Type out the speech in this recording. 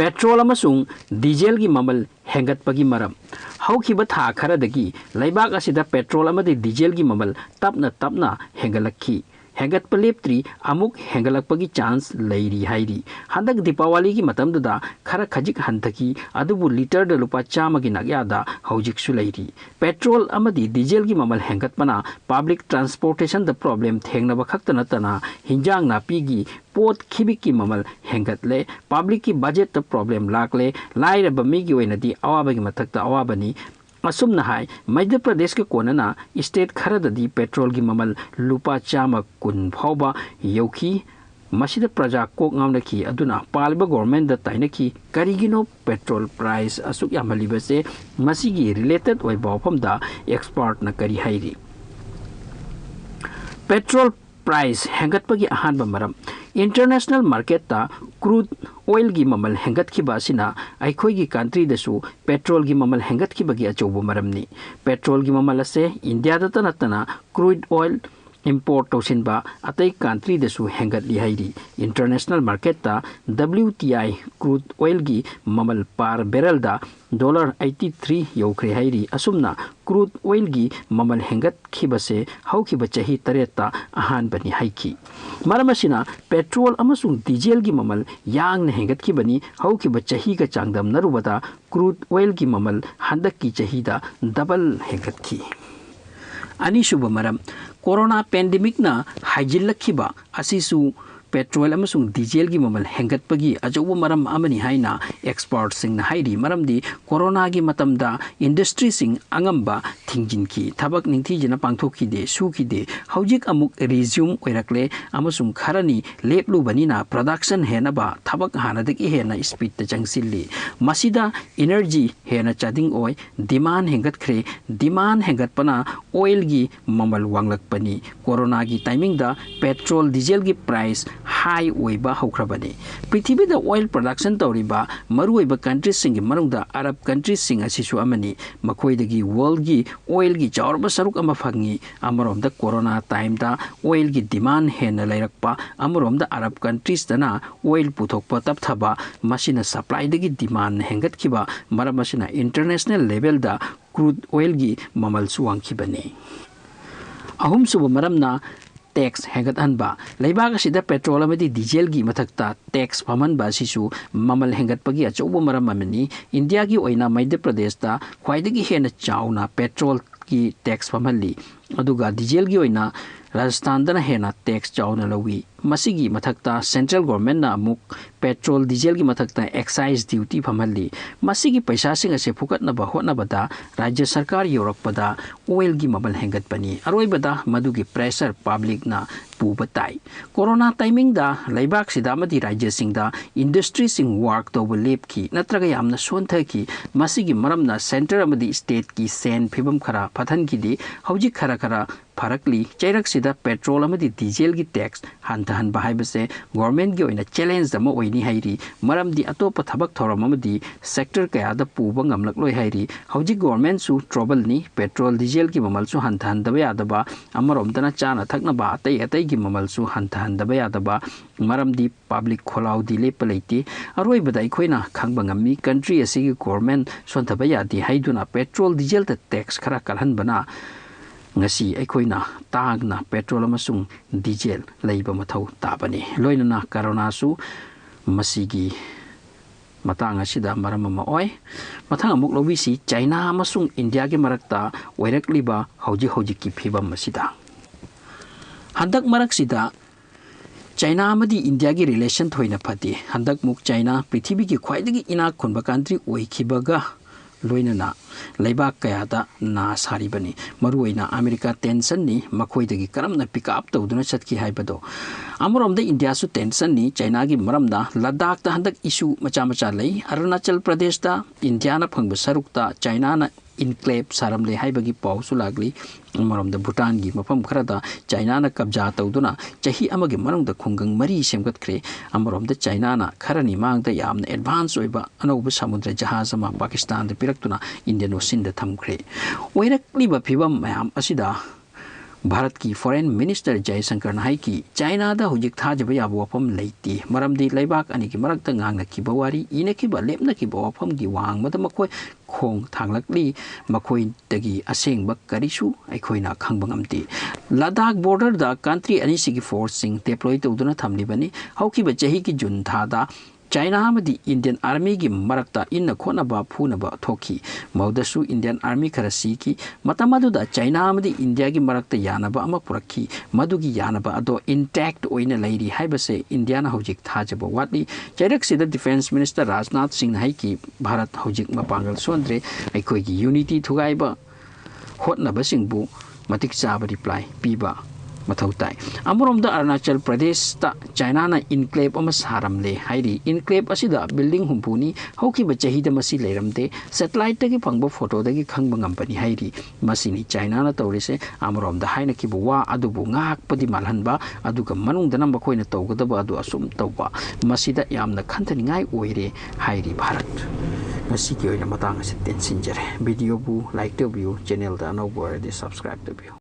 Petrol अमसुंग diesel की ममल हेंगतपगी मरम हौखिबा था खरदगी लैबाक असिदा पेट्रोल अमदि डीजल की ममल तपना तपना हेंगलखी हेंगतप लेप्त्री अमुक हेंगलकपगी चांस लैरी हाइरी हंदक दीपावली की मतमददा खर खजिक हंथकी अदुबु लीटर द लुपा चामगी नग्यादा हौजिकसु लैरी पेट्रोल अमदि डीजल की ममल हेंगतपना पब्लिक ट्रांसपोर्टेशन द प्रॉब्लम थेंगनब खक्त नतना हिंजांग नापीगी पोत खिबिक की ममल हेंगतले पब्लिक की बजट द प्रॉब्लम लाकले लाइरब मीगी ओइनदी अवाबगी मथक्ता अवाबनी असुम नहाय मध्य प्रदेश के कोनना स्टेट खरददी पेट्रोल की ममल लुपा चाम कुन फाउबा यौखी मसिद प्रजा Coke ngawnaki aduna palba government da tainaki karigino petrol price asuk yamalibase masigi related oi bawpham da expert na kari hairi petrol price hengatpagi ahanba maram international market ta crude oil gi mamal hengat ki basina aikhoi gi country da su petrol gi mamal hengat ki bagi achobo maramni petrol gi mamal ase india da tanatana crude oil import tausinba atai country da su hengat li hairi international market ta WTI crude oil gi mamal par barrel da $83 yaukhre hairi asumna crude oil gi mamal hengat khibase haukiba chahi tareta ahan bani haiki maramasina petrol amasung diesel gi mamal yang na hengat khibani haukiba chahi ga changdam narubada crude oil gi mamal handak ki chahi da double hengat ki ani shuba maram corona pandemic ना हाइजिलखिबा असिसु petrol अमसुंग diesel की ममल हेंगतपगी अजौब मरम अमनि हाइना expert सिंग ना हाइरी मरमदी corona की मतमदा industry सिंग अंगंबा थिंजिनकी थबक निंथीजना पांगथोखिदे सुखिदे हौजिक अमुक resume ओइरकले अमसुंग खरनी लेपलुबनिना production हेनबा थबक हानदकी हेना speed त चंगसिल्ली मसिदा energy हेना चादिंग ओइ demand हेंगतखरे demand हेंगतपना oil की ममल वांगलकपनी corona की टाइमिंग दा पेट्रोल डीजल की प्राइस हाई ओइबा हौख्रबनी पृथ्वी दा ऑयल प्रोडक्शन तौरिबा मरुइबा कंट्रीज सिंग मरुंगदा अरब कंट्रीज सिंग असिसु अमनी मखोइदगी वर्ल्ड की ऑयल की चावरबा सरुक अमा फंगी अमरोमदा कोरोना टाइम दा ऑयल की डिमांड हेना लैरकपा अमरोमदा अरब कंट्रीज दना ऑयल पुथोकपा तपथबा मसिना सप्लाई दगी डिमांड हेंगतखिबा मरमसिना इंटरनेशनल लेवल दा क्रूड ऑयल की ममल सुवांखिबनी अहुम सुब मरमना टैक्स हेंगत अनबा लेबाग असिदा पेट्रोल अमदी डीजल की मथक्ता टैक्स फमनबा सिसु ममल हेंगत पगी अचौबो मरम अमनी इंडिया की ओइना मध्य प्रदेश दा ख्वाइदगी हेना चाउना पेट्रोल की टैक्स फमली अदुगा डीजल की ओइना राजस्थान दना हेना टैक्स चाउना लवी मसिगी मथक्ता सेंट्रल गवर्नमेंट ना अमुक पेट्रोल डीजल की मथक्ता एक्साइज ड्यूटी फमली मसिगी पैसा सिंग असे फुकटनबा होटनबदा राज्य सरकार योरकपदा ऑयल की ममल हेंगत पनी अरोइबदा मदुगी प्रेशर पब्लिक ना पुबताई कोरोना टाइमिंग दा लेबाक सिदा मदी राज्य सिंग दा इंडस्ट्री सिंग वर्क तोब लेपकी नत्रगा यामना सोनथकी मसिगी मरमना सेंटर अमदी स्टेट की सेन फिबम खरा फथन की दी हौजी खरा खरा फरकली चैरक सिदा पेट्रोल अमदी डीजल की टैक्स हंतहन बाहाइबसे गवर्नमेंट की ओइना चैलेंज दम ओइनी हाइरी मरमदी अतोप थबक थोरम अमदी सेक्टर कयादा पुबा ngamlakloi हाइरी हौजी गवर्नमेंट सु ट्रबल नि पेट्रोल डीजल की ममल सु हंतहन दबा यादबा अमरोमदना चाना थकनबा अतै अतै की ममल सु हंतहन दबा यादबा मरमदी पब्लिक खोलाउ दि लेप लेते अरोइबदा इखोइना खंगबा ngami कंट्री असिगी गवर्नमेंट सोंथबा यादि हाइदुना पेट्रोल डीजल त टैक्स खरा कलहनबना ngasi aikoina tagna petrol amasung diesel leiba mathau tabani loinana corona su masigi matang asida maram ma oi mathang amuk lobisi china amasung india ge marakta oirakliba hauji ki phibam masida handak marak sida China amadi India ki relation thoina phati handak muk China prithvi ki khwaidagi ina khunba country oikhibaga लोइनना लेबाक कयादा ना सारिबनी मरुइना America tension नि मखोइदगी करमना pickup तौदुना चतकी हाइबदो अमरोमदा India सु tension नि China की मरमदा लद्दाख ता हंदक issue मचा मचा लई अरुणाचल प्रदेश दा इंडिया ना फंगब सरुकता चाइना ना इनक्लेव सारमले हाइबगी पाउसु लागली अमरोमदा भूटान की मफम खरदा चाइना ना कब्जा तौदुना चाही अमगे मनुंगदा खुंगंग मरी सेमगतख्रे अमरोमदा चाइना ना खरनी मांगदा यामना एडवांस ओइबा अनौब समुद्र जहाज अमा पाकिस्तान दा पिरक्तुना इंडियन ओशन दा थमख्रे ओइरक्लिबा फिबम मयाम असिदा भारत की फॉरेन मिनिस्टर जयशंकर हाई की चाइना दा हुजिक थाजब याब वफम लेती मरमदी लेबाक अनि की मरकता ngangnakhiba wari inakhiba lepnakhiba wafam gi wangmada makhoi khong thanglakli makhoi dagi asengba karisu aikhoina khangba ngamti ladakh border da country ani sigi force sing deploy tawduna thamlibani haukiba chahi ki jun tha da China amadi Indian Army gi marakta inna khonaba phunaba thoki maudasu Indian Army karasi ki matamadu da China amadi India gi marakta yanaba ama purakhi madugi yanaba ado intact oina lairi haibase India na hojik thajaba watli chairak sida Defense Minister Rajnath Singh hai ki Bharat hojik mapangal sondre aikoi gi unity thugaiba hotnaba singbu matik chaba reply piba Mathautai. Amurom da Arunachal Pradesh ta China na enclave ama saramle hairi enclave asida building humpuni hoki bachahi da masi leiramte satellite gi phangba photo da gi khangba ngampani hairi masini China na tawrise amurom da haina ki buwa adubu ngak padi malhanba aduga manung da nam bakoina tawgadaba adu asum tawba masida yamna khantani ngai oire hairi Bharat ngasi ki oina matang ase tensinjare video bu like to view channel da no bore de subscribe to view